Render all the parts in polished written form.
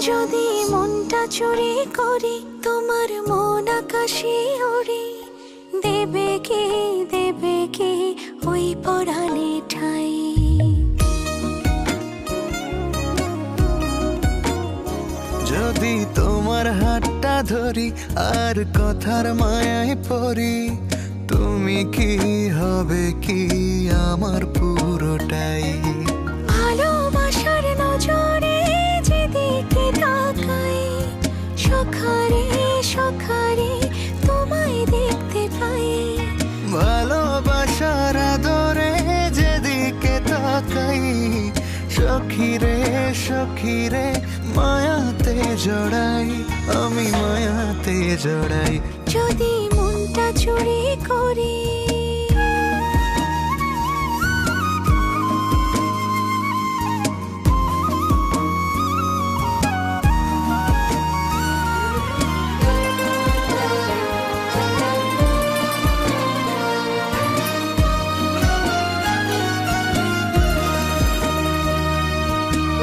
যদি মনটা চুরি করি তোমার মন আকাশে ওড়ে, দেবে কি ওই পরাণে ঠাই। যদি তোমার হাতটা ধরি আর কথার মায়ায় পড়ি, তুমি কি হবে কি আমার পুরোটাই। ভালোবাসার নজরে যেদিকে তাকাই, সখারে সখারে তোমায় দেখতে পাই। ভালোবাসার আদরে যেদিকে তাকাই, সখিরে সখিরে মায়াতে জড়াই, আমি মায়াতে জড়াই। যদি মনটা চুরি করি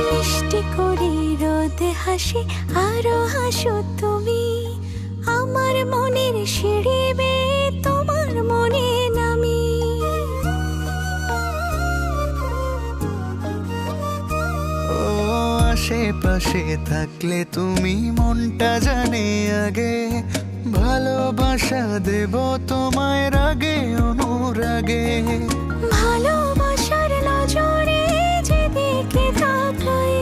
মিষ্টি করে রোদে হাসি আরো হাসো তুমি, আমার মনের সিঁড়ি বেয়ে তোমার মনে নামি। ও আশেপাশে থাকলে তুমি মনটা জানে আগে, ভালোবাসা দেব তোমায় রাগে অনুরাগে। ভালোবাসার নজরে যেদিকে তাকাই,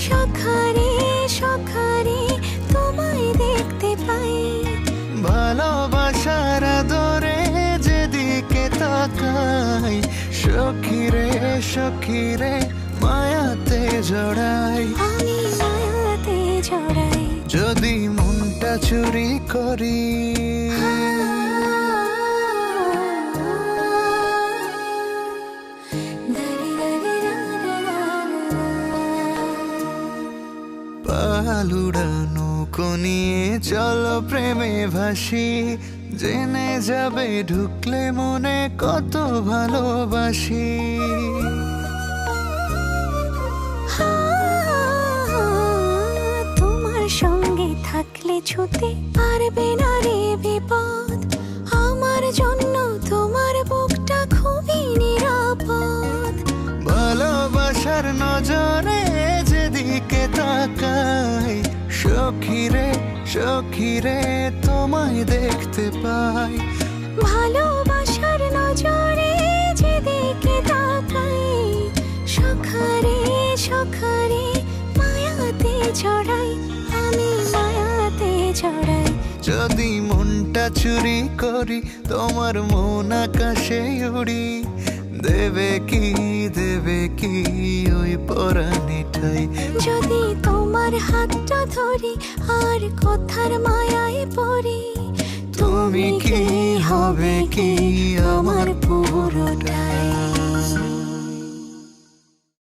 সখারে সখারে তোমায় দেখতে পাই। ভালোবাসার আদরে যেদিকে তাকাই, সখিরে সখিরে মায়াতে জড়াই, আমি মায়াতে জড়াই। যদি মনটা চুরি করি। পালুড়ানো নিয়ে চলো প্রেমে ভাসি, জেনে যাবে ঢুকলে মনে কত ভালোবাসি। তোমার সঙ্গে থাকলে ছুতে পারবে না রে বিপদ, আমার জন্য তোমার বুকটা খুবই নিরাপদ। ভালোবাসার নজরে যেদিকে তাকাই, সখিরে সখিরে তোমায় দেখতে পাই। ভালোবাসার নজরে যেদিকে তাকাই, সখারে সখারে মায়াতে জড়াই, আমি মায়াতে জড়াই। যদি মনটা চুরি করি তোমার মন আকাশে উড়ি, দেবে কি ওই পরাণে ঠাই। যদি তোমার হাতটা ধরি আর কথার মায়ায় পড়ি, তুমি কি হবে কি আমার পুরোটাই।